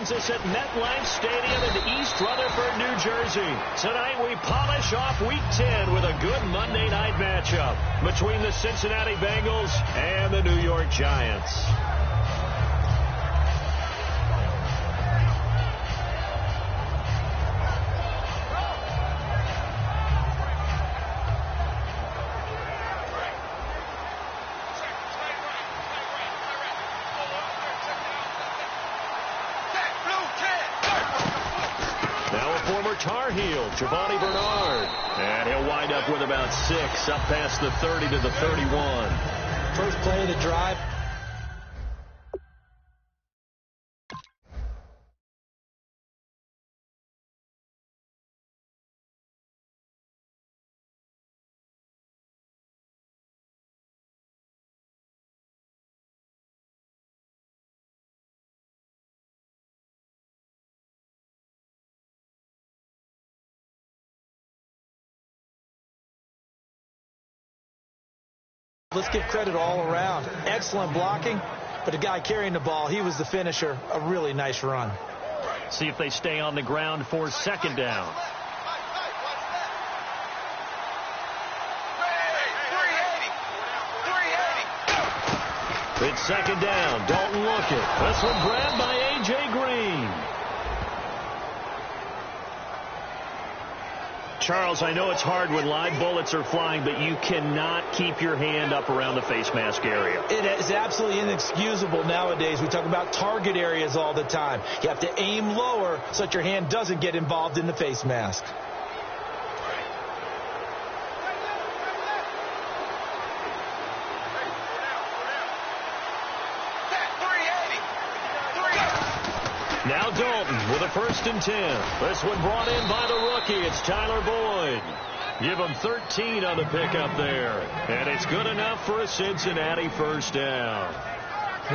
joins us at MetLife Stadium in East Rutherford, New Jersey. Tonight we polish off Week 10 with a good Monday night matchup between the Cincinnati Bengals and the New York Giants. Tar Heel, Giovanni Bernard. And he'll wind up with about 6, up past the 30 to the 31. First play of the drive. Let's give credit all around. Excellent blocking, but the guy carrying the ball, he was the finisher. A really nice run. See if they stay on the ground for second down. It's second down. Dalton looking. This one grabbed by A.J. Green. Charles, I know it's hard when live bullets are flying, but you cannot keep your hand up around the face mask area. It is absolutely inexcusable nowadays. We talk about target areas all the time. You have to aim lower so that your hand doesn't get involved in the face mask. Now Dalton with a 1st and 10. This one brought in by the rookie. It's Tyler Boyd. Give him 13 on the pickup there. And it's good enough for a Cincinnati first down.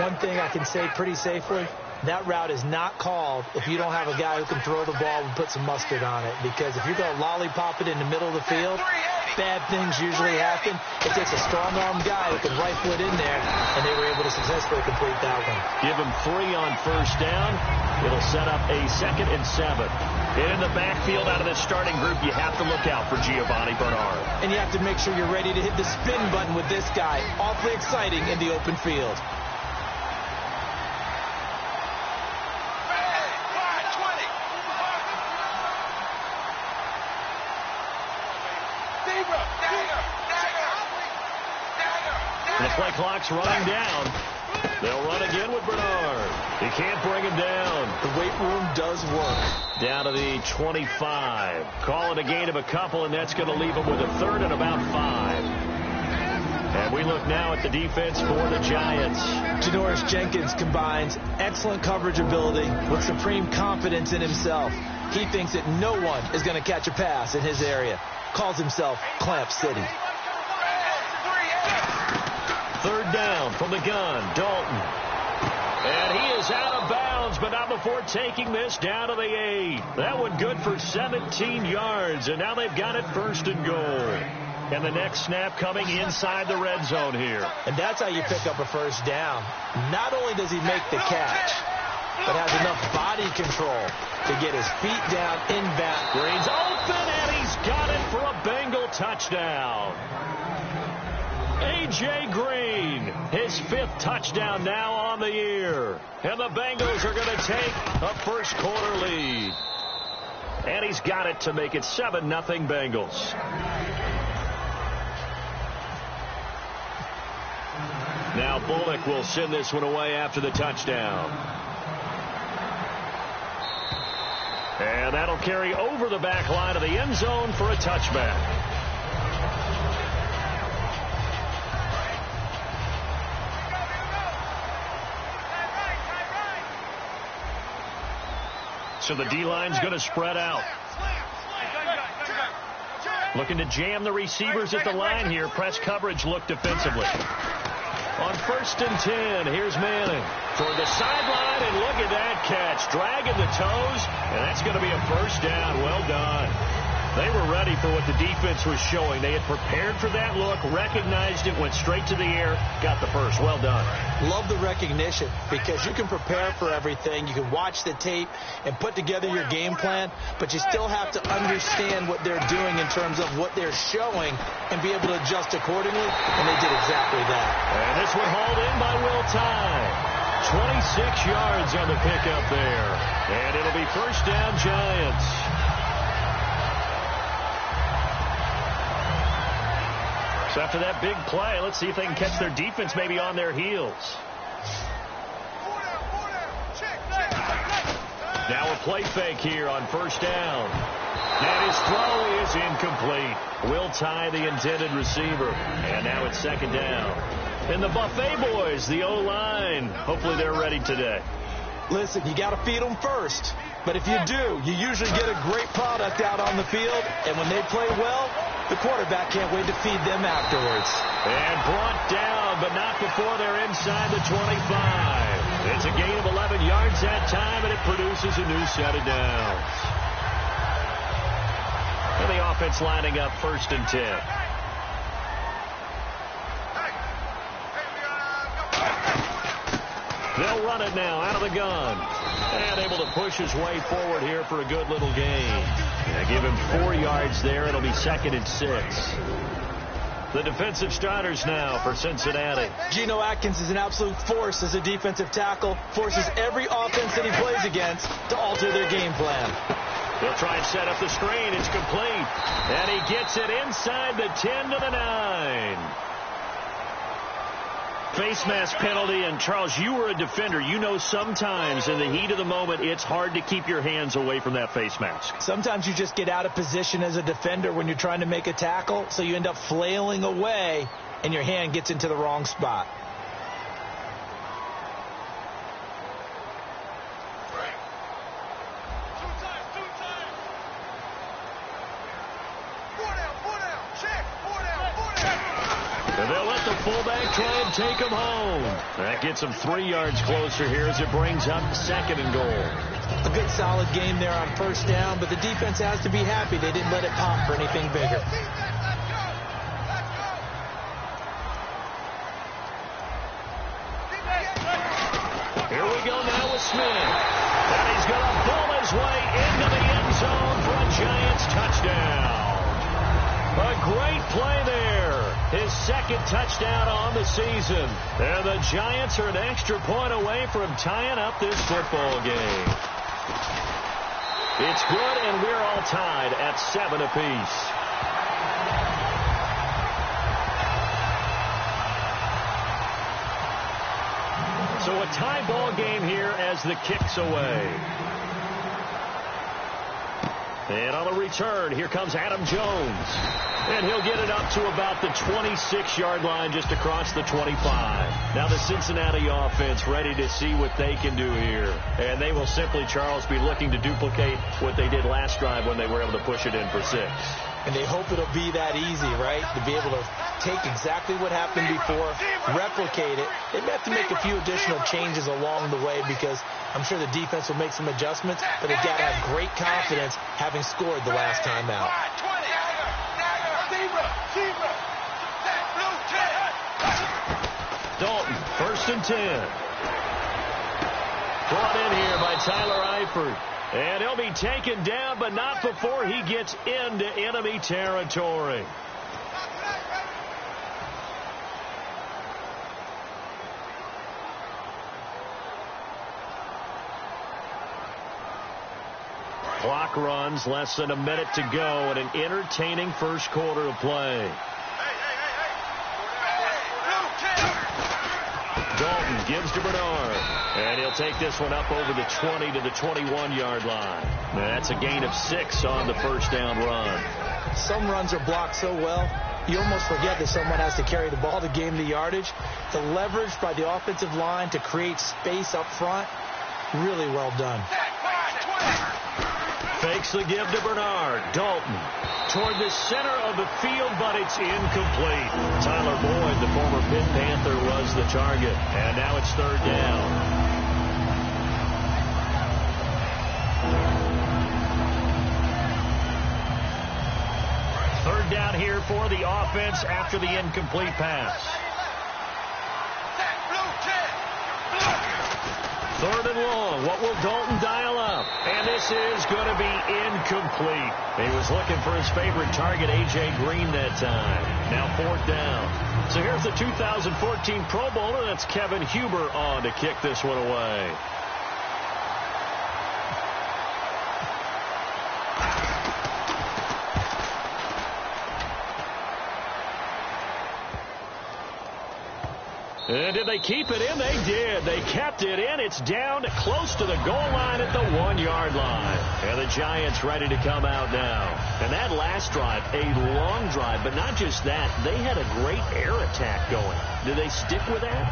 One thing I can say pretty safely, that route is not called if you don't have a guy who can throw the ball and put some mustard on it. Because if you're going to lollipop it in the middle of the field, bad things usually happen. It takes a strong-arm guy who can rifle it in there, and they were able to successfully complete that one. Give him 3 on first down. It'll set up a 2nd and 7. And in the backfield out of this starting group, you have to look out for Giovanni Bernard. And you have to make sure you're ready to hit the spin button with this guy. Awfully exciting in the open field. The play clock's running down. They'll run again with Bernard. He can't bring him down. The weight room does work. Down to the 25. Call it a gain of a couple, and that's going to leave him with a 3rd and about 5. And we look now at the defense for the Giants. Janoris Jenkins combines excellent coverage ability with supreme confidence in himself. He thinks that no one is going to catch a pass in his area. Calls himself Clamp City. 3rd down from the gun, Dalton. And he is out of bounds, but not before taking this down to the 8. That one good for 17 yards, and now they've got it 1st and goal. And the next snap coming inside the red zone here. And that's how you pick up a first down. Not only does he make the catch, but has enough body control to get his feet down inbound. Green's open, and he's got it for a Bengal touchdown. A.J. Green, his 5th touchdown now on the year. And the Bengals are going to take a first-quarter lead. And he's got it to make it 7-0 Bengals. Now Bullock will send this one away after the touchdown. And that'll carry over the back line of the end zone for a touchback. So the D-line's going to spread out. Looking to jam the receivers at the line here. Press coverage look defensively. On 1st and 10, here's Manning toward the sideline, and look at that catch. Dragging the toes, and that's going to be a first down. Well done. They were ready for what the defense was showing. They had prepared for that look, recognized it, went straight to the air, got the first. Well done. Love the recognition because you can prepare for everything. You can watch the tape and put together your game plan, but you still have to understand what they're doing in terms of what they're showing and be able to adjust accordingly, and they did exactly that. And this one hauled in by Will Tye. 26 yards on the pickup there. And it'll be first down, Giants. So after that big play, let's see if they can catch their defense maybe on their heels. Now a play fake here on first down. And his throw is incomplete. Will Tye, the intended receiver. And now it's second down. And the Buffet boys, the O-line, hopefully they're ready today. Listen, you got to feed them first. But if you do, you usually get a great product out on the field. And when they play well, the quarterback can't wait to feed them afterwards. And brought down, but not before they're inside the 25. It's a gain of 11 yards that time, and it produces a new set of downs. And the offense lining up first and 10. They'll run it now out of the gun. And able to push his way forward here for a good little gain. Give him 4 yards there. It'll be second and 6. The defensive starters now for Cincinnati. Geno Atkins is an absolute force as a defensive tackle. Forces every offense that he plays against to alter their game plan. He'll try and set up the screen. It's complete. And he gets it inside the 10 to the 9. Face mask penalty, and Charles, you were a defender. You know sometimes in the heat of the moment, it's hard to keep your hands away from that face mask. Sometimes you just get out of position as a defender when you're trying to make a tackle, so you end up flailing away, and your hand gets into the wrong spot. Fullback try and take him home. That gets him 3 yards closer here as it brings up second and goal. A good solid game there on first down, but the defense has to be happy they didn't let it pop for anything bigger. Here we go now with Smith. And he's going to pull his way into the end zone for a Giants touchdown. A great play there. His second touchdown on the season. And the Giants are an extra point away from tying up this football game. It's good, and we're all tied at 7 apiece. So a tie ball game here as the kick's away. And on the return, here comes Adam Jones. And he'll get it up to about the 26-yard line just across the 25. Now the Cincinnati offense ready to see what they can do here. And they will simply, Charles, be looking to duplicate what they did last drive when they were able to push it in for 6. And they hope it'll be that easy, right? To be able to take exactly what happened before, replicate it. They may have to make a few additional changes along the way because I'm sure the defense will make some adjustments, but they've got to have great confidence having scored the last time out. Dalton, first and 10. Brought in here by Tyler Eifert. And he'll be taken down, but not before he gets into enemy territory. Clock runs, less than a minute to go, and an entertaining first quarter of play. Dalton gives to Bernard, and he'll take this one up over the 20 to the 21-yard line. That's a gain of 6 on the first down run. Some runs are blocked so well, you almost forget that someone has to carry the ball to gain the yardage. The leverage by the offensive line to create space up front, really well done. Fakes the give to Bernard. Dalton toward the center of the field, but it's incomplete. Tyler Boyd, the former Pitt Panther, was the target. And now it's third down. timeout here for the offense after the incomplete pass. 3rd and long. What will Dalton dial up? And this is going to be incomplete. He was looking for his favorite target, A.J. Green, that time. Now 4th down. So here's the 2014 Pro Bowler. That's Kevin Huber on to kick this one away. And did they keep it in? They did. They kept it in. It's down close to the goal line at the 1-yard line. And the Giants ready to come out now. And that last drive, a long drive, but not just that. They had a great air attack going. Do they stick with that?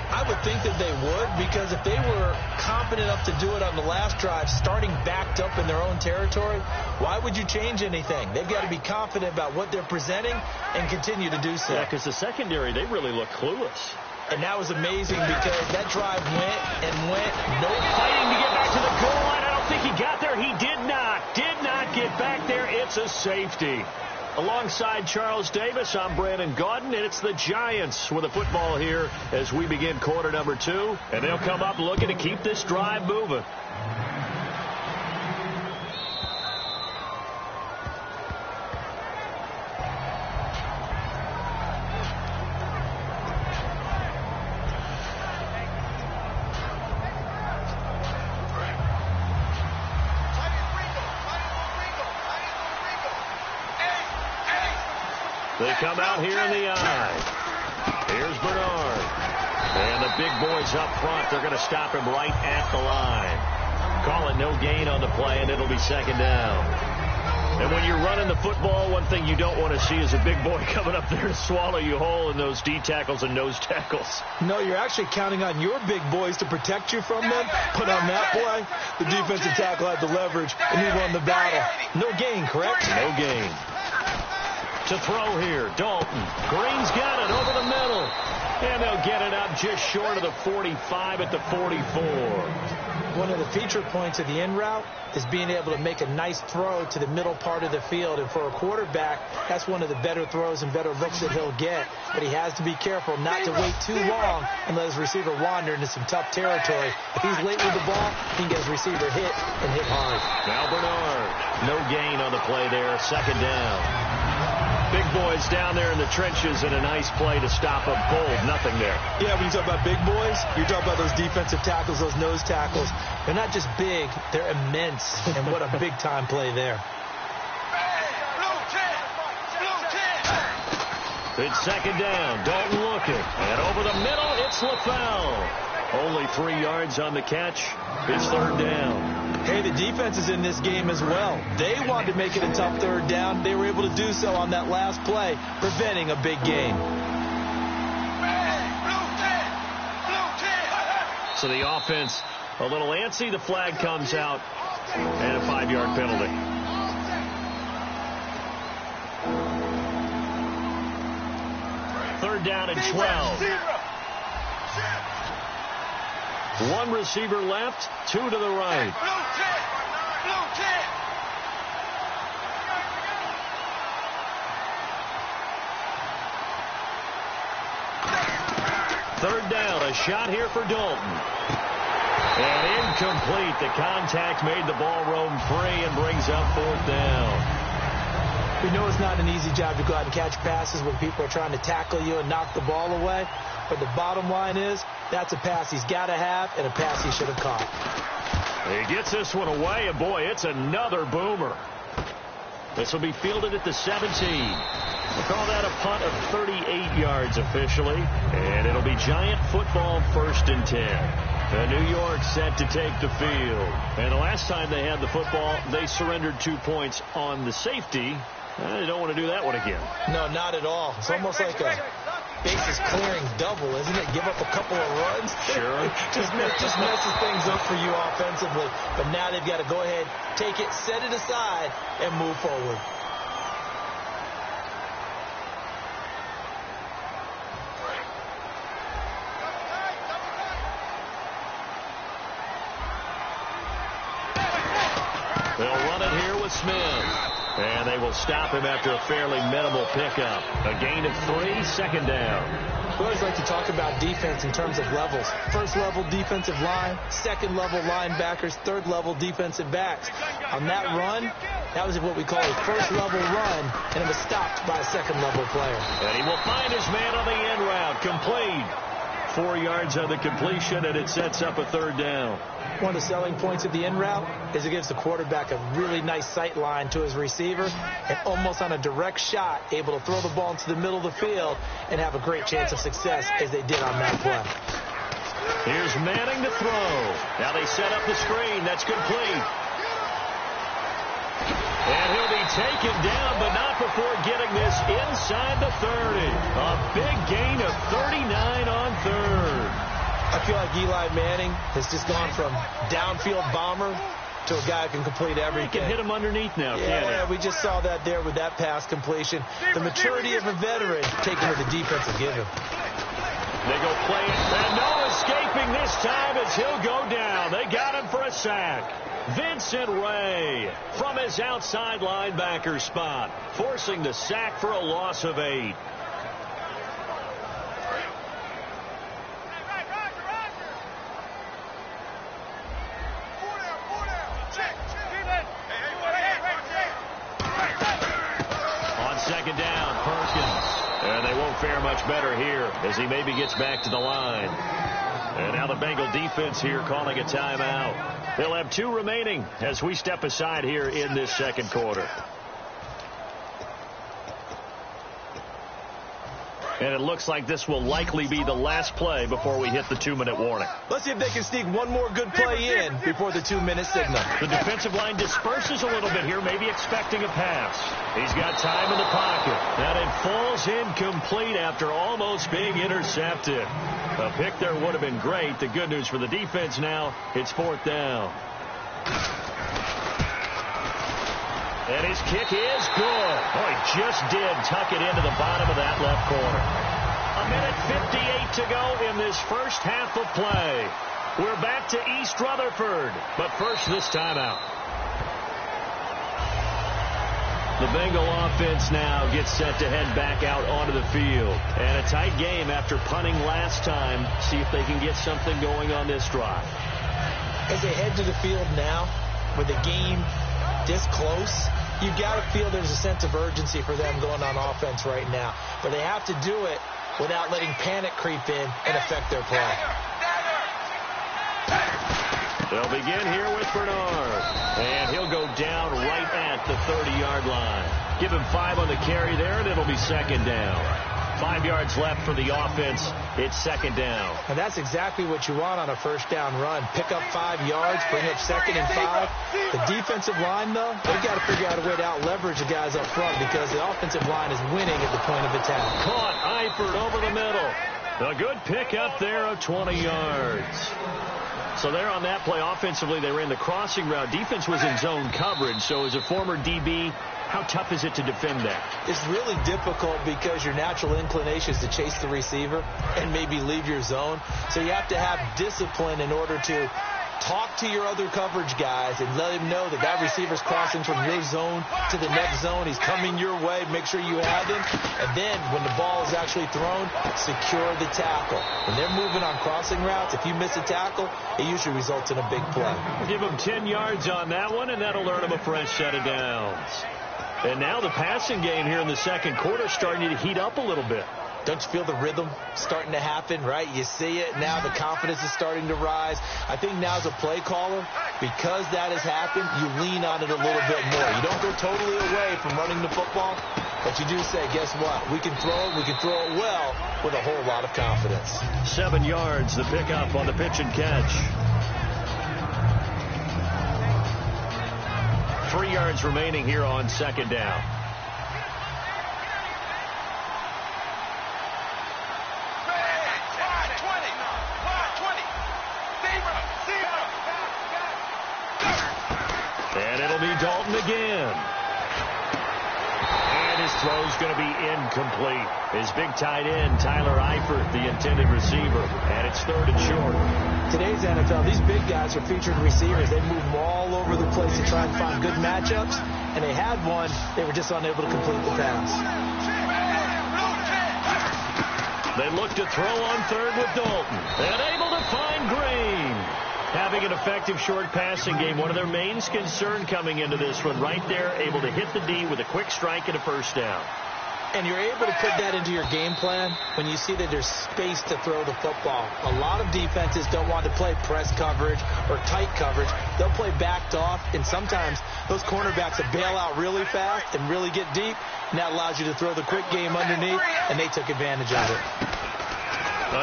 I would think that they would, because if they were confident enough to do it on the last drive, starting backed up in their own territory, why would you change anything? They've got to be confident about what they're presenting and continue to do so. Yeah, because the secondary, they really look clueless. And that was amazing because that drive went and went. No fighting to get back to the goal line. I don't think he got there. He did not. Did not get back there. It's a safety. Alongside Charles Davis, I'm Brandon Gaudin, and it's the Giants with the football here as we begin quarter number 2. And they'll come up looking to keep this drive moving. They come out here in the eye. Here's Bernard. And the big boys up front, they're going to stop him right at the line. Call it no gain on the play, and it'll be 2nd down. And when you're running the football, one thing you don't want to see is a big boy coming up there to swallow you whole in those D tackles and nose tackles. No, you're actually counting on your big boys to protect you from them. But on that play, the defensive tackle had the leverage, and he won the battle. No gain, correct? No gain. To throw here, Dalton. Green's got it over the middle. And they'll get it up just short of the 45 at the 44. One of the feature points of the in route is being able to make a nice throw to the middle part of the field. And for a quarterback, that's one of the better throws and better looks that he'll get. But he has to be careful not to wait too long and let his receiver wander into some tough territory. If he's late with the ball, he can get his receiver hit and hit hard. Now Bernard. No gain on the play there. 2nd down. Big boys down there in the trenches, and a nice play to stop a bold nothing there. Yeah, when you talk about big boys, you're talking about those defensive tackles, those nose tackles. They're not just big, they're immense. And what a big-time play there. It's 2nd down. Dalton looking. And over the middle, it's LaFell. Only 3 yards on the catch. It's 3rd down. Hey, the defense is in this game as well. They wanted to make it a tough 3rd down. They were able to do so on that last play, preventing a big game. So the offense a little antsy. The flag comes out, and a 5-yard penalty. Third down and 12. One receiver left, 2 to the right. Third down, a shot here for Dalton. And incomplete. The contact made the ball roam free and brings up 4th down. We know it's not an easy job to go out and catch passes when people are trying to tackle you and knock the ball away. But the bottom line is, that's a pass he's got to have and a pass he should have caught. He gets this one away, and boy, it's another boomer. This will be fielded at the 17. We'll call that a punt of 38 yards officially, and it'll be Giant football 1st and 10. New York set to take the field. And the last time they had the football, they surrendered 2 points on the safety. They don't want to do that one again. No, not at all. It's almost like a bases clearing double, isn't it? Give up a couple of runs. Sure. just messes things up for you offensively. But now they've got to go ahead, take it, set it aside, and move forward. They'll run it here with Smith. And they will stop him after a fairly minimal pickup. A gain of 3, second down. We always like to talk about defense in terms of levels. First level defensive line, second level linebackers, third level defensive backs. On that run, that was what we call a first level run, and it was stopped by a second level player. And he will find his man on the end route, complete. 4 yards on the completion, and it sets up a third down. One of the selling points of the in route is it gives the quarterback a really nice sight line to his receiver, and almost on a direct shot, able to throw the ball into the middle of the field and have a great chance of success as they did on that play. Here's Manning to throw. Now they set up the screen. That's complete. And he'll be taken down, but not before getting this inside the 30. A big gain of 39 on third. I feel like Eli Manning has just gone from downfield bomber to a guy who can complete everything. He can hit him underneath now, can't he? We just saw that there with that pass completion. The maturity of a veteran taking to the defensive give him. They go play it, and no escaping this time as he'll go down. They got him for a sack. Vincent Ray from his outside linebacker spot, forcing the sack for a loss of 8. On second down, Perkins. And they won't fare much better here as he maybe gets back to the line. And now the Bengal defense here calling a timeout. They'll have 2 remaining as we step aside here in this second quarter. And it looks like this will likely be the last play before we hit the 2-minute warning. Let's see if they can sneak one more good play in before the 2-minute signal. The defensive line disperses a little bit here, maybe expecting a pass. He's got time in the pocket. And it falls incomplete after almost being intercepted. A pick there would have been great. The good news for the defense now, it's 4th down. And his kick is good. Oh, he just did tuck it into the bottom of that left corner. 1:58 to go in this first half of play. We're back to East Rutherford. But first, this timeout. The Bengal offense now gets set to head back out onto the field. And a tight game after punting last time. See if they can get something going on this drive. As they head to the field now, with the game this close, you got to feel there's a sense of urgency for them going on offense right now. But they have to do it without letting panic creep in and affect their play. They'll begin here with Bernard. And he'll go down right at the 30-yard line. Give him 5 on the carry there, and it'll be second down. 5 yards left for the offense. It's second down. And that's exactly what you want on a first down run. Pick up 5 yards, bring up 2nd and 5. The defensive line, though, they've got to figure out a way to out-leverage the guys up front because the offensive line is winning at the point of attack. Caught Eifert over the middle. A good pickup there of 20 yards. So there on that play, offensively, they ran the crossing route. Defense was in zone coverage, so as a former DB, how tough is it to defend that? It's really difficult because your natural inclination is to chase the receiver and maybe leave your zone. So you have to have discipline in order to talk to your other coverage guys and let him know that that receiver's crossing from your zone to the next zone. He's coming your way. Make sure you have him. And then when the ball is actually thrown, secure the tackle. When they're moving on crossing routes, if you miss a tackle, it usually results in a big play. Give him 10 yards on that one, and that'll earn him a fresh set of downs. And now the passing game here in the second quarter starting to heat up a little bit. Don't you feel the rhythm starting to happen, right? You see it now. The confidence is starting to rise. I think now as a play caller, because that has happened, you lean on it a little bit more. You don't go totally away from running the football, but you do say, guess what? We can throw it. We can throw it well with a whole lot of confidence. 7 yards, the pickup on the pitch and catch. 3 yards remaining here on second down. And it'll be Dalton again. And his throw's going to be incomplete. His big tight end, Tyler Eifert, the intended receiver. And it's 3rd and short. Today's NFL, these big guys are featured receivers. They move them all over the place to try and find good matchups. and they had one. They were just unable to complete the pass. They look to throw on third with Dalton. And able to find Green. Having an effective short passing game, one of their main concern coming into this one. Right there, able to hit the D with a quick strike and a first down. And you're able to put that into your game plan when you see that there's space to throw the football. A lot of defenses don't want to play press coverage or tight coverage. They'll play backed off, and sometimes those cornerbacks will bail out really fast and really get deep, and that allows you to throw the quick game underneath, and they took advantage of it.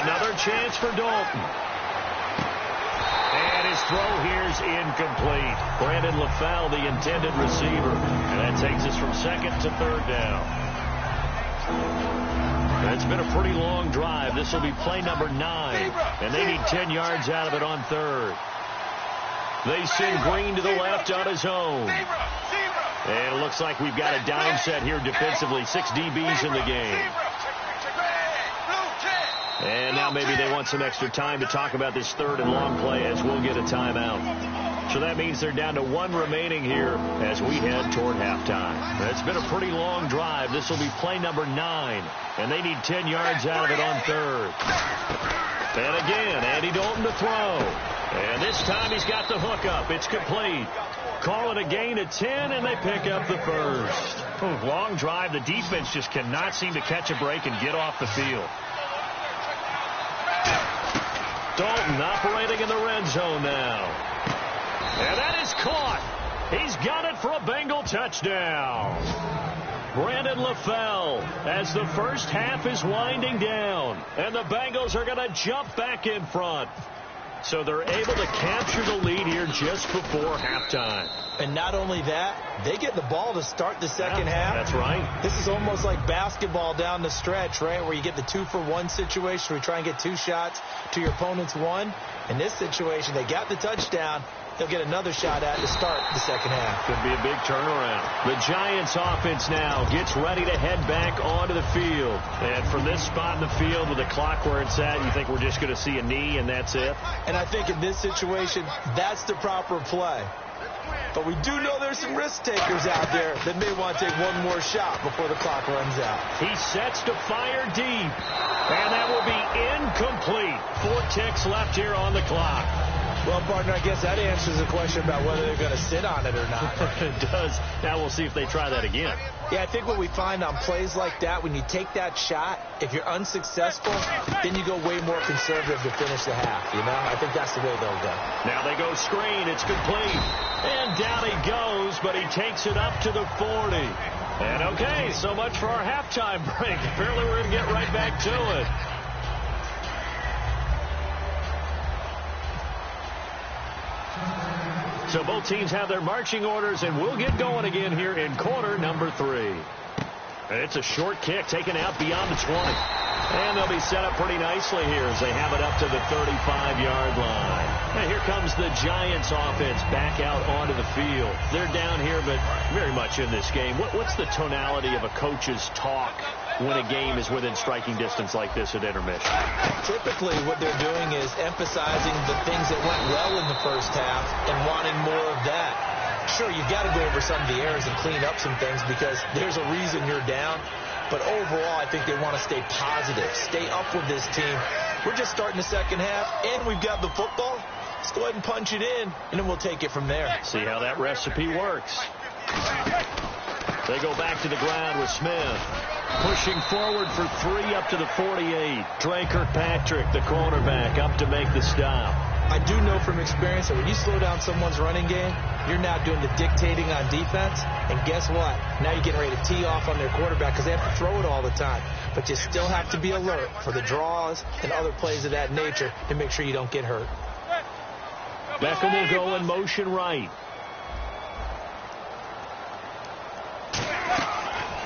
Another chance for Dalton. And his throw here is incomplete. Brandon LaFell, the intended receiver, and that takes us from second to third down. It's been a pretty long drive. This will be play number 9, and they need 10 yards out of it on third. They send Green to the left on his own. And it looks like we've got a dime set here defensively. 6 DBs in the game. And now maybe they want some extra time to talk about this third and long play as we'll get a timeout. So that means they're down to 1 remaining here as we head toward halftime. It's been a pretty long drive. This will be play number 9, and they need 10 yards out of it on third. And again, Andy Dalton to throw. And this time he's got the hook up. It's complete. Call it a gain of 10, and they pick up the first. Long drive. The defense just cannot seem to catch a break and get off the field. Dalton operating in the red zone now. And that is caught. He's got it for a Bengal touchdown. Brandon LaFell as the first half is winding down. And the Bengals are going to jump back in front. So they're able to capture the lead here just before halftime. And not only that, they get the ball to start the second half. That's right. This is almost like basketball down the stretch, right, where you get the 2-for-1 situation where you try and get 2 shots to your opponent's 1. In this situation, they got the touchdown. They'll get another shot at to start the second half. Could be a big turnaround. The Giants offense now gets ready to head back onto the field. And from this spot in the field with the clock where it's at, you think we're just going to see a knee and that's it? And I think in this situation, that's the proper play. But we do know there's some risk takers out there that may want to take one more shot before the clock runs out. He sets to fire deep. And that will be incomplete. 4 ticks left here on the clock. Well, partner, I guess that answers the question about whether they're going to sit on it or not. It does. Now we'll see if they try that again. Yeah, I think what we find on plays like that, when you take that shot, if you're unsuccessful, then you go way more conservative to finish the half, you know? I think that's the way they'll go. Now they go screen. It's complete. And down he goes, but he takes it up to the 40. And okay, so much for our halftime break. Apparently we're going to get right back to it. So both teams have their marching orders, and we'll get going again here in quarter number 3. It's a short kick taken out beyond the 20. And they'll be set up pretty nicely here as they have it up to the 35-yard line. And here comes the Giants offense back out onto the field. They're down here, but very much in this game. What's the tonality of a coach's talk when a game is within striking distance like this at intermission? Typically, what they're doing is emphasizing the things that went well in the first half and wanting more of that. Sure, you've got to go over some of the errors and clean up some things because there's a reason you're down. But overall, I think they want to stay positive, stay up with this team. We're just starting the second half, and we've got the football. Let's go ahead and punch it in, and then we'll take it from there. See how that recipe works. They go back to the ground with Smith. Pushing forward for 3 up to the 48. Trey Kirkpatrick, the cornerback, up to make the stop. I do know from experience that when you slow down someone's running game, you're now doing the dictating on defense. And guess what? Now you're getting ready to tee off on their quarterback because they have to throw it all the time. But you still have to be alert for the draws and other plays of that nature to make sure you don't get hurt. Beckham will go in motion right.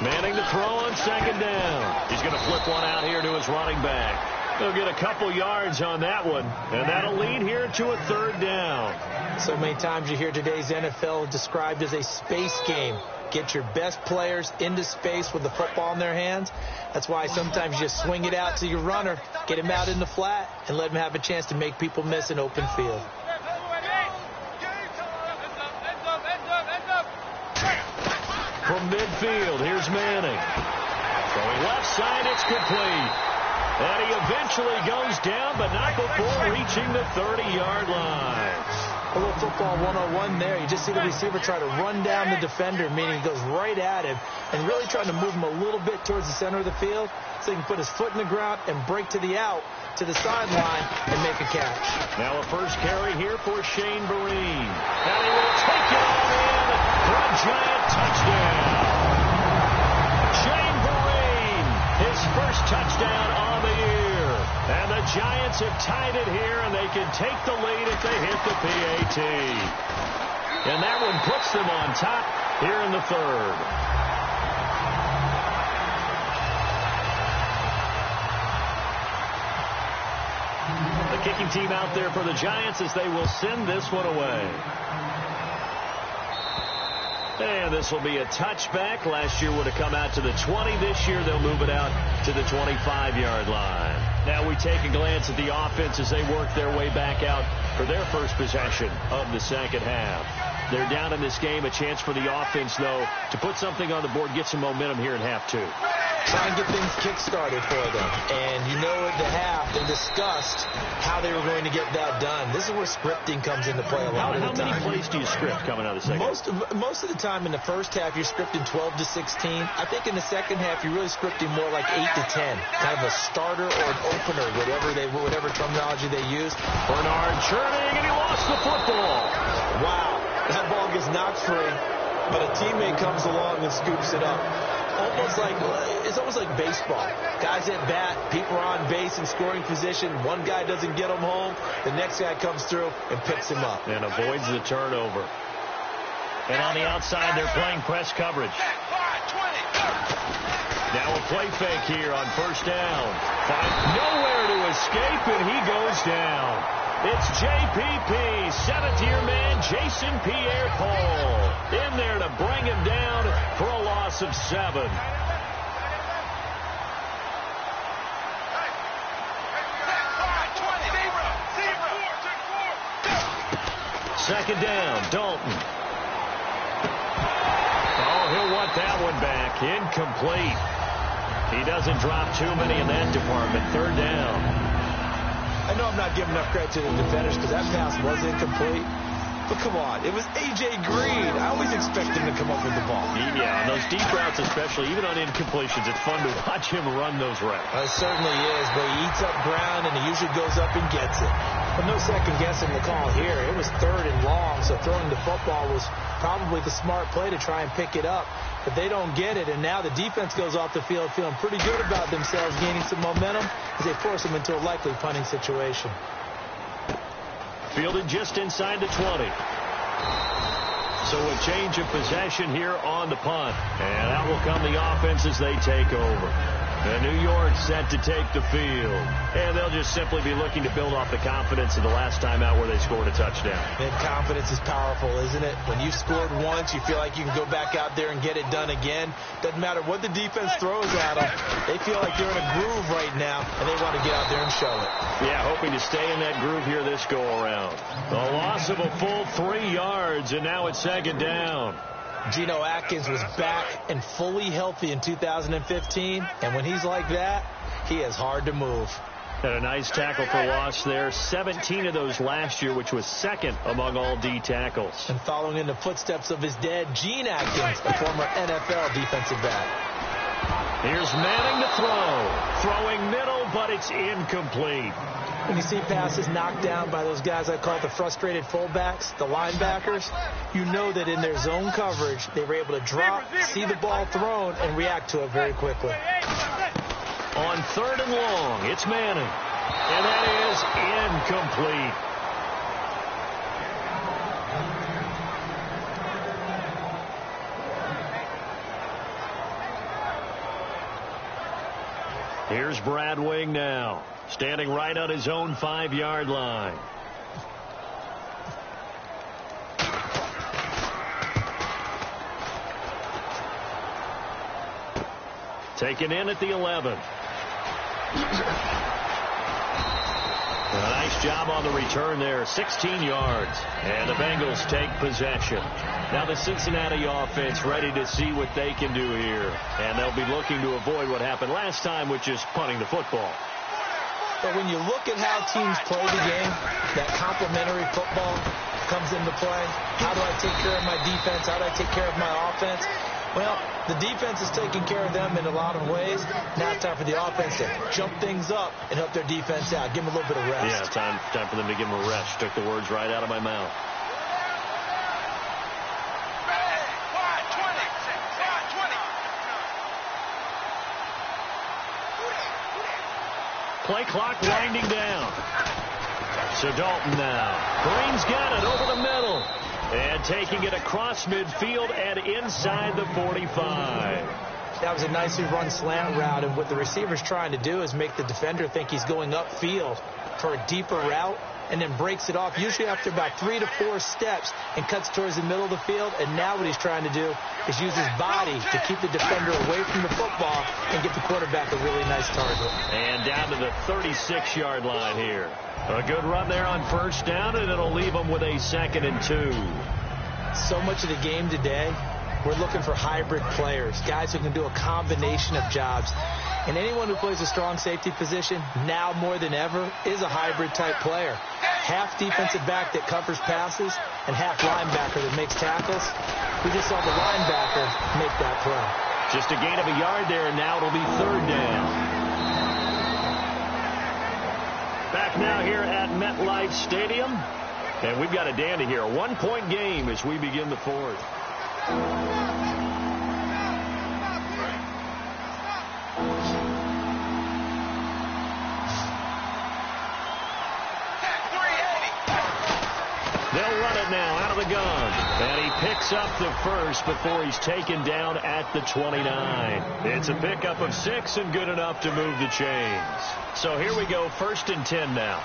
Manning to throw on second down. He's going to flip one out here to his running back. They'll get a couple yards on that one, and that'll lead here to a third down. So many times you hear today's NFL described as a space game. Get your best players into space with the football in their hands. That's why sometimes you just swing it out to your runner, get him out in the flat, and let him have a chance to make people miss an open field. from midfield. Here's Manning. Throwing left side, it's complete. And he eventually goes down, but not before reaching the 30-yard line. A little football 101 there. You just see the receiver try to run down the defender, meaning he goes right at him and really trying to move him a little bit towards the center of the field so he can put his foot in the ground and break to the out, to the sideline, and make a catch. Now a first carry here for Shane Vereen. And he will take it all in for a giant touchdown. Shane Vereen, his first touchdown on the year. And the Giants have tied it here, and they can take the lead if they hit the PAT. And that one puts them on top here in the third. The kicking team out there for the Giants as they will send this one away. And this will be a touchback. Last year would have come out to the 20. This year they'll move it out to the 25-yard line. Now we take a glance at the offense as they work their way back out for their first possession of the second half. They're down in this game. A chance for the offense, though, to put something on the board, get some momentum here in half two. Try and get things kick-started for them. And you know at the half, they discussed how they were going to get that done. This is where scripting comes into play a lot of the time. How many plays do you script coming out of the second half? Most of the time in the first half, you're scripting 12 to 16. I think in the second half, you're really scripting more like 8 to 10. Kind of a starter or an opener, whatever terminology they use. Bernard churning, and he lost the football. Wow. That ball gets knocked free, but a teammate comes along and scoops it up. It's almost like baseball. Guys at bat, people are on base in scoring position. One guy doesn't get them home. The next guy comes through and picks him up. And avoids the turnover. And on the outside, they're playing press coverage. Now a play fake here on first down. Nowhere to escape, and he goes down. It's JPP, seventh-year man, Jason Pierre-Paul, in there to bring him down for a loss of 7. Second down, Dalton. Oh, he'll want that one back. Incomplete. He doesn't drop too many in that department. Third down. I know I'm not giving enough credit to the defenders because that pass was incomplete. But come on, it was A.J. Green. I always expect him to come up with the ball. Yeah, on those deep routes especially, even on incompletions, it's fun to watch him run those routes. It certainly is, but he eats up ground, and he usually goes up and gets it. But no second-guessing the call here. It was third and long, so throwing the football was probably the smart play to try and pick it up. But they don't get it, and now the defense goes off the field feeling pretty good about themselves, gaining some momentum as they force them into a likely punting situation. Fielded just inside the 20. So a change of possession here on the punt. And out will come the offense as they take over. And New York set to take the field. And they'll just simply be looking to build off the confidence of the last time out where they scored a touchdown. And confidence is powerful, isn't it? When you've scored once, you feel like you can go back out there and get it done again. Doesn't matter what the defense throws at them. They feel like they're in a groove right now, and they want to get out there and show it. Yeah, hoping to stay in that groove here this go-around. A loss of a full 3 yards, and now it's second down. Geno Atkins was back and fully healthy in 2015, and when he's like that, he is hard to move. And a nice tackle for loss there. 17 of those last year, which was second among all D tackles. And following in the footsteps of his dad, Gene Atkins, a former NFL defensive back. Here's Manning to throw. Throwing middle, but it's incomplete. When you see passes knocked down by those guys I call the frustrated fullbacks, the linebackers, you know that in their zone coverage, they were able to drop, see the ball thrown, and react to it very quickly. On third and long, it's Manning. And that is incomplete. Here's Brad Wing now, standing right on his own 5-yard line. Taken in at the 11. A Nice job on the return there. 16 yards. And the Bengals take possession. Now the Cincinnati offense ready to see what they can do here. And they'll be looking to avoid what happened last time, which is punting the football. But when you look at how teams play the game, that complementary football comes into play. How do I take care of my defense? How do I take care of my offense? Well, the defense is taking care of them in a lot of ways. Now it's time for the offense to jump things up and help their defense out. Give them a little bit of rest. Yeah, time for them to give them a rest. Took the words right out of my mouth. Play clock winding down. So Dalton now. Green's got it over the middle. And taking it across midfield and inside the 45. That was a nicely run slant route, and what the receiver's trying to do is make the defender think he's going upfield for a deeper route, and then breaks it off, usually after about 3 to 4 steps, and cuts towards the middle of the field. And now what he's trying to do is use his body to keep the defender away from the football and get the quarterback a really nice target. And down to the 36-yard line here. A good run there on first down, and it'll leave them with a 2nd and 2. So much of the game today, we're looking for hybrid players, guys who can do a combination of jobs. And anyone who plays a strong safety position, now more than ever, is a hybrid-type player. Half defensive back that covers passes, and half linebacker that makes tackles. We just saw the linebacker make that play. Just a gain of a yard there, and now it'll be 3rd down. Back now here at MetLife Stadium. And we've got a dandy here. A 1-point game as we begin the 4th. They'll run it now out of the gun. And he picks up the first before he's taken down at the 29. It's a pickup of 6 and good enough to move the chains. So here we go, 1st and 10 now.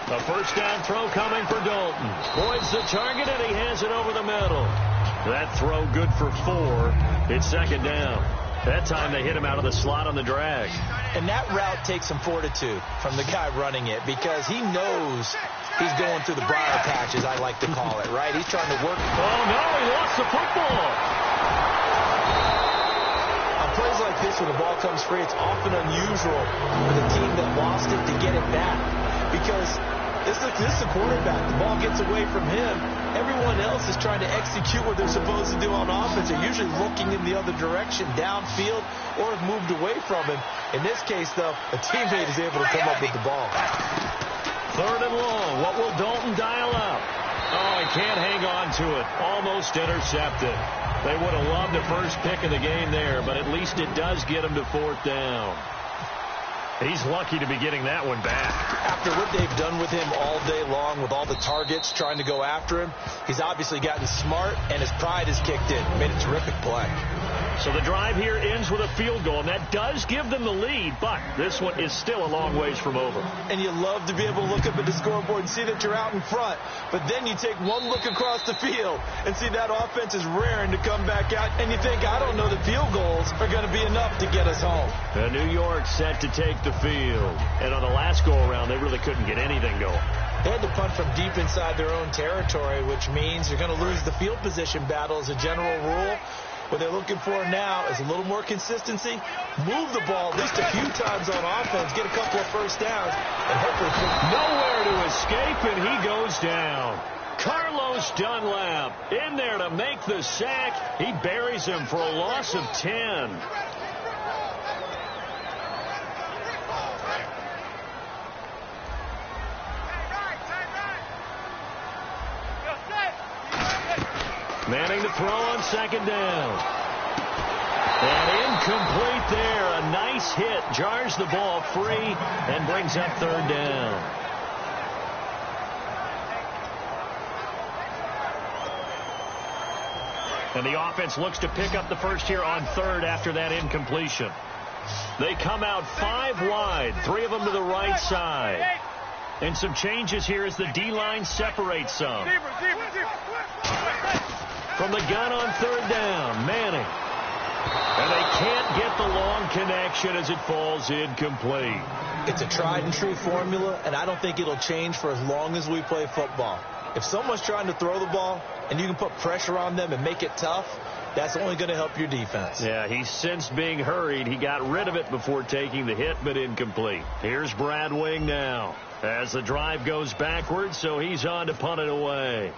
A first down throw coming for Dalton. Voids the target, and he has it over the middle. That throw good for 4. It's 2nd down. That time they hit him out of the slot on the drag. And that route takes some fortitude from the guy running it, because he knows he's going through the briar patches, I like to call it, right? He's trying to work. Oh, no, he lost the football. On plays like this, when the ball comes free, it's often unusual for the team that lost it to get it back, because this is the quarterback. The ball gets away from him. Everyone else is trying to execute what they're supposed to do on offense. They're usually looking in the other direction, downfield, or have moved away from him. In this case, though, a teammate is able to come up with the ball. 3rd and long. What will Dalton dial up? Oh, he can't hang on to it. Almost intercepted. They would have loved the first pick of the game there, but at least it does get him to 4th down. He's lucky to be getting that one back. After what they've done with him all day long, with all the targets trying to go after him, he's obviously gotten smart, and his pride has kicked in. Made a terrific play. So the drive here ends with a field goal, and that does give them the lead, but this one is still a long ways from over. And you love to be able to look up at the scoreboard and see that you're out in front, but then you take one look across the field and see that offense is raring to come back out, and you think, I don't know, the field goals are going to be enough to get us home. And New York set to take the field, and on the last go-around, they really couldn't get anything going. They had to punt from deep inside their own territory, which means you're going to lose the field position battle as a general rule. What they're looking for now is a little more consistency, move the ball at least a few times on offense, get a couple of first downs, and hopefully nowhere to escape, and he goes down. Carlos Dunlap in there to make the sack. He buries him for a loss of 10. Manning to throw on 2nd down. And incomplete there. A nice hit. Jars the ball free and brings up 3rd down. And the offense looks to pick up the first here on 3rd after that incompletion. They come out 5 wide. 3 of them to the right side. And some changes here as the D-line separates some. From the gun on 3rd down, Manning. And they can't get the long connection as it falls incomplete. It's a tried and true formula, and I don't think it'll change for as long as we play football. If someone's trying to throw the ball and you can put pressure on them and make it tough, that's only going to help your defense. Yeah, he's since being hurried. He got rid of it before taking the hit, but incomplete. Here's Brad Wing now as the drive goes backwards, so he's on to punt it away.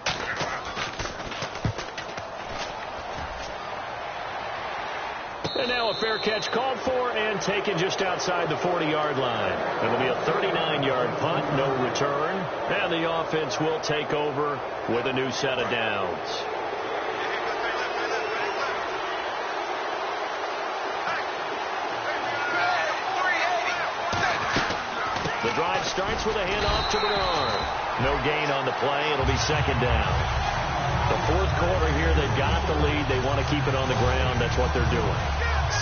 And now a fair catch called for and taken just outside the 40-yard line. It'll be a 39-yard punt, no return. And the offense will take over with a new set of downs. The drive starts with a handoff to Bernard. No gain on the play. It'll be second down. The fourth quarter here, they've got the lead. They want to keep it on the ground. That's what they're doing.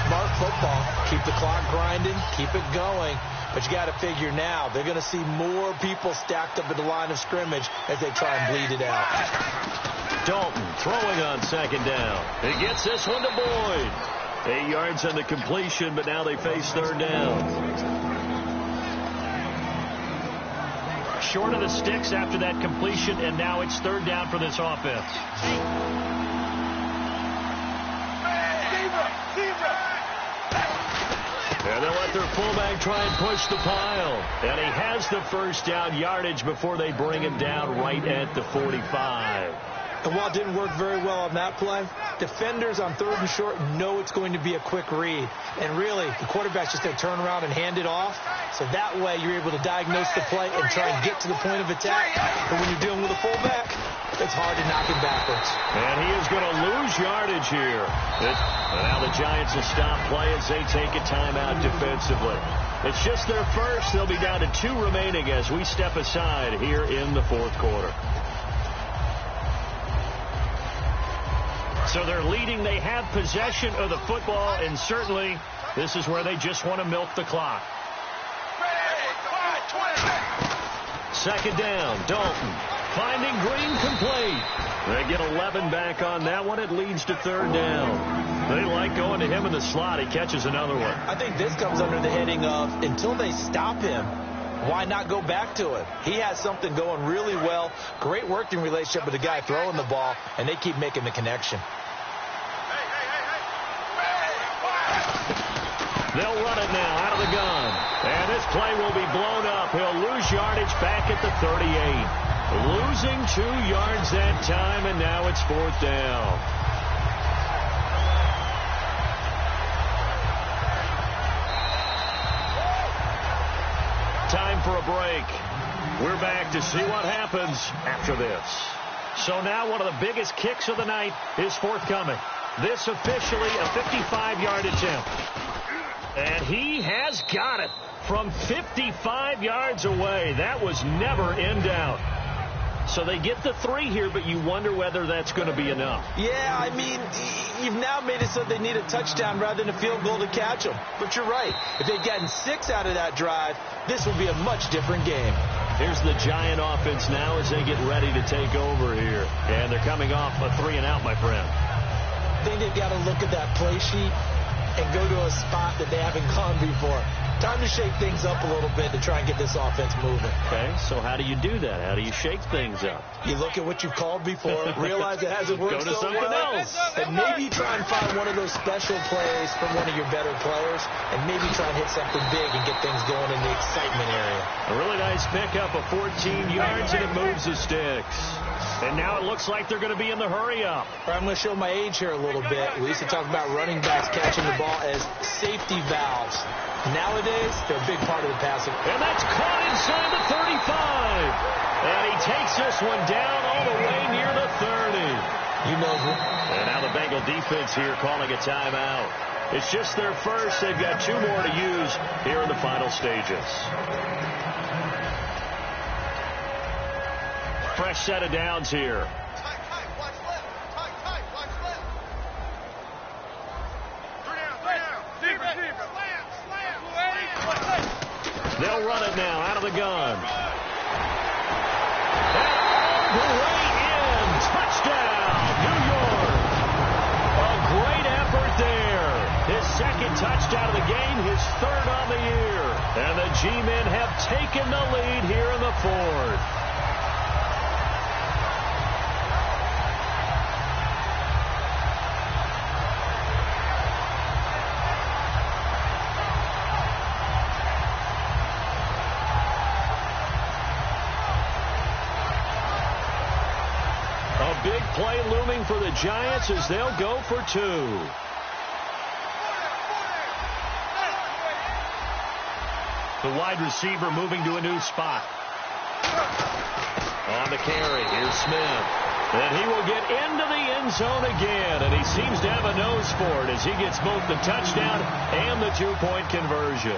Smart football. Keep the clock grinding. Keep it going. But you got to figure now, they're going to see more people stacked up at the line of scrimmage as they try and bleed it out. Dalton throwing on second down. He gets this one to Boyd. 8 yards on the completion, but now they face third down. Short of the sticks after that completion, and now it's third down for this offense. And they'll let their fullback try and push the pile. And he has the first down yardage before they bring him down right at the 45. And while it didn't work very well on that play, defenders on third and short know it's going to be a quick read. And really, the quarterback's just going to turn around and hand it off. So that way, you're able to diagnose the play and try and get to the point of attack. But when you're dealing with a fullback, it's hard to knock him backwards. And he is going to lose yardage here. Now the Giants will stop play as they take a timeout defensively. It's just their first. They'll be down to 2 remaining as we step aside here in the fourth quarter. So they're leading. They have possession of the football, and certainly this is where they just want to milk the clock. Second down, Dalton finding Green complete. They get 11 back on that one. It leads to third down. They like going to him in the slot. He catches another one. I think this comes under the heading of until they stop him, why not go back to it? He has something going really well. Great working relationship with the guy throwing the ball, and they keep making the connection. They'll run it now out of the gun. And this play will be blown up. He'll lose yardage back at the 38. Losing 2 yards that time, and now it's fourth down. Time for a break. We're back to see what happens after this. So now one of the biggest kicks of the night is forthcoming. This officially a 55-yard attempt. And he has got it from 55 yards away. That was never in doubt. So they get the 3 here, but you wonder whether that's going to be enough. Yeah, I mean, you've now made it so they need a touchdown rather than a field goal to catch them. But you're right. If they'd gotten 6 out of that drive, this would be a much different game. Here's the Giant offense now as they get ready to take over here. And they're coming off a 3-and-out, my friend. I think they've got to look at that play sheet and go to a spot that they haven't gone before. Time to shake things up a little bit to try and get this offense moving. Okay, so how do you do that? How do you shake things up? You look at what you've called before, realize it hasn't worked so well, else. and maybe try and find one of those special plays from one of your better players, and maybe try and hit something big and get things going in the excitement area. A really nice pickup of 14 yards, and it moves the sticks. And now it looks like they're going to be in the hurry-up. I'm going to show my age here a little bit. We used to talk about running backs catching the ball as safety valves. Nowadays, they're a big part of the passing. And that's caught inside the 35. And he takes this one down all the way near the 30. You know who. And now the Bengal defense here calling a timeout. It's just their first. They've got 2 more to use here in the final stages. Fresh set of downs here. They'll run it now out of the gun. And all the way in. Touchdown, New York. A great effort there. touchdown of the game, his third on the year. And the G-men have taken the lead here in the fourth. A big play looming for the Giants as they'll go for two. The wide receiver moving to a new spot. On the carry, here's Smith. And he will get into the end zone again, and he seems to have a nose for it as he gets both the touchdown and the two-point conversion.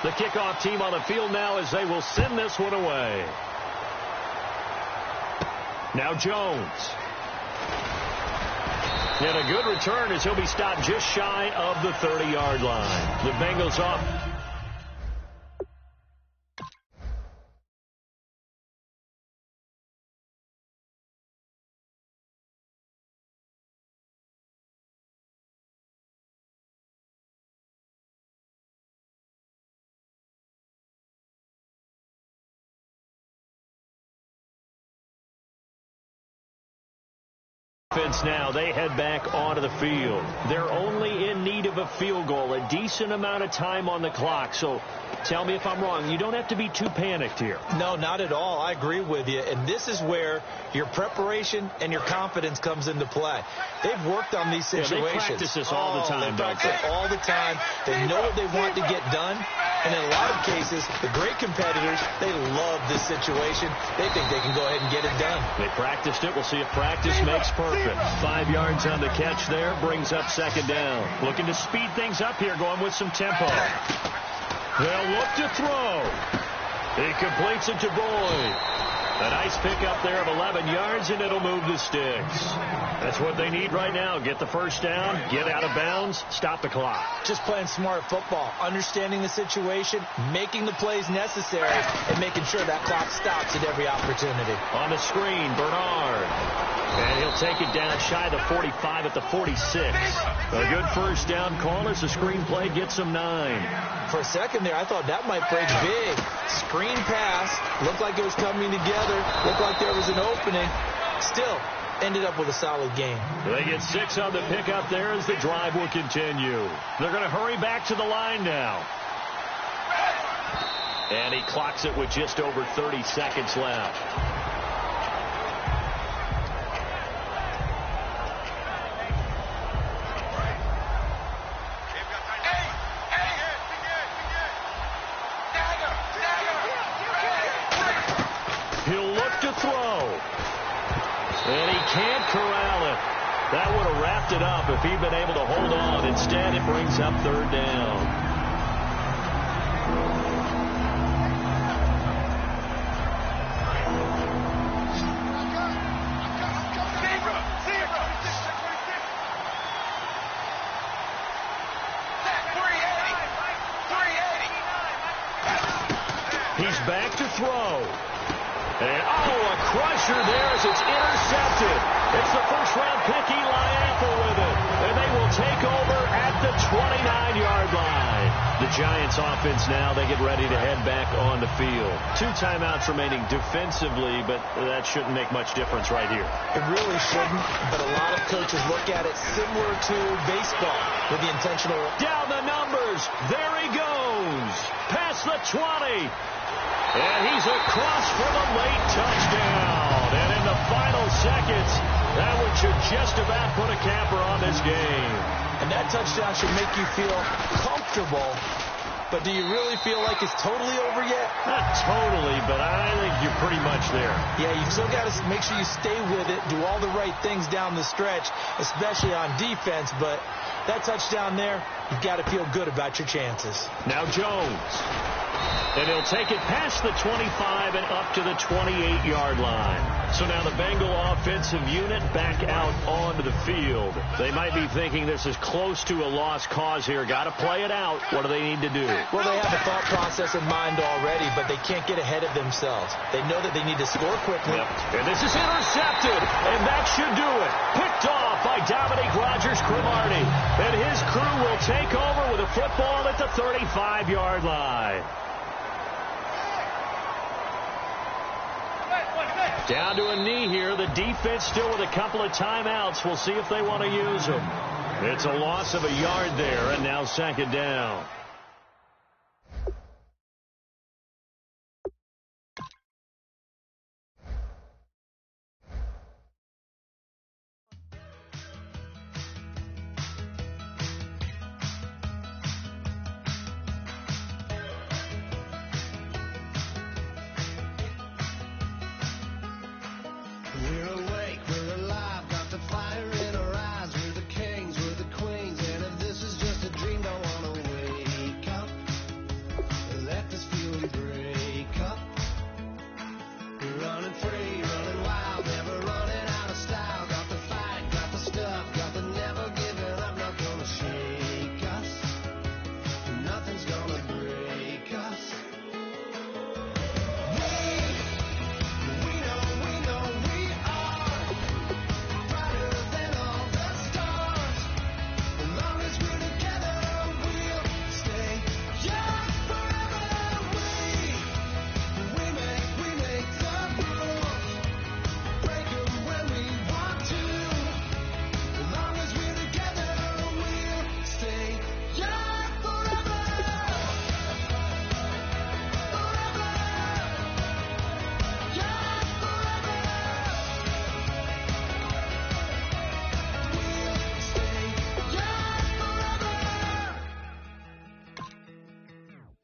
The kickoff team on the field now as they will send this one away. Now Jones. And a good return as he'll be stopped just shy of the 30-yard line. The Bengals off. Now they head back onto the field. They're only in need of a field goal, a decent amount of time on the clock. So tell me if I'm wrong. You don't have to be too panicked here. No, not at all. I agree with you. And this is where your preparation and your confidence comes into play. They've worked on these situations. Yeah, they practice this all the time, they practice it all the time. They know what they want to get done. And in a lot of cases, the great competitors, they love this situation. They think they can go ahead and get it done. They practiced it. We'll see if practice makes perfect. 5 yards on the catch there. Brings up second down. Looking to speed things up here, going with some tempo. They'll look to throw. He completes it to Boyd. A nice pickup there of 11 yards, and it'll move the sticks. That's what they need right now. Get the first down, get out of bounds, stop the clock. Just playing smart football, understanding the situation, making the plays necessary, and making sure that clock stops at every opportunity. On the screen, Bernard. And he'll take it down shy of the 45 at the 46. A good first down call as the screen play gets him 9. For a second there, I thought that might break big. Screen pass. Looked like it was coming together. Looked like there was an opening. Still, ended up with a solid game. They get 6 on the pickup there as the drive will continue. They're going to hurry back to the line now. And he clocks it with just over 30 seconds left. And he can't corral it. That would have wrapped it up if he'd been able to hold on. Instead, it brings up third down. He's back to throw. And, a crusher there as it's intercepted. It's the first-round pick, Eli Apple with it. And they will take over at the 29-yard line. The Giants offense now, they get ready to head back on the field. 2 timeouts remaining defensively, but that shouldn't make much difference right here. It really shouldn't, but a lot of coaches look at it similar to baseball with the intentional. Down the numbers. There he goes. Past the 20. And he's across for the late touchdown. And in the final seconds, that one should just about put a capper on this game. And that touchdown should make you feel comfortable. But do you really feel like it's totally over yet? Not totally, but I think you're pretty much there. Yeah, you've still got to make sure you stay with it, do all the right things down the stretch, especially on defense. But that touchdown there, you've got to feel good about your chances. Now Jones. And he'll take it past the 25 and up to the 28-yard line. So now the Bengal offensive unit back out onto the field. They might be thinking this is close to a lost cause here. Got to play it out. What do they need to do? Well, they have a thought process in mind already, but they can't get ahead of themselves. They know that they need to score quickly. Yep. And this is intercepted, and that should do it. Picked off by Dominique Rodgers-Cromartie. And his crew will take over with a football at the 35-yard line. Down to a knee here. The defense still with a couple of timeouts. We'll see if they want to use them. It's a loss of a yard there, and now second down.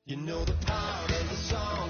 You know the part of the song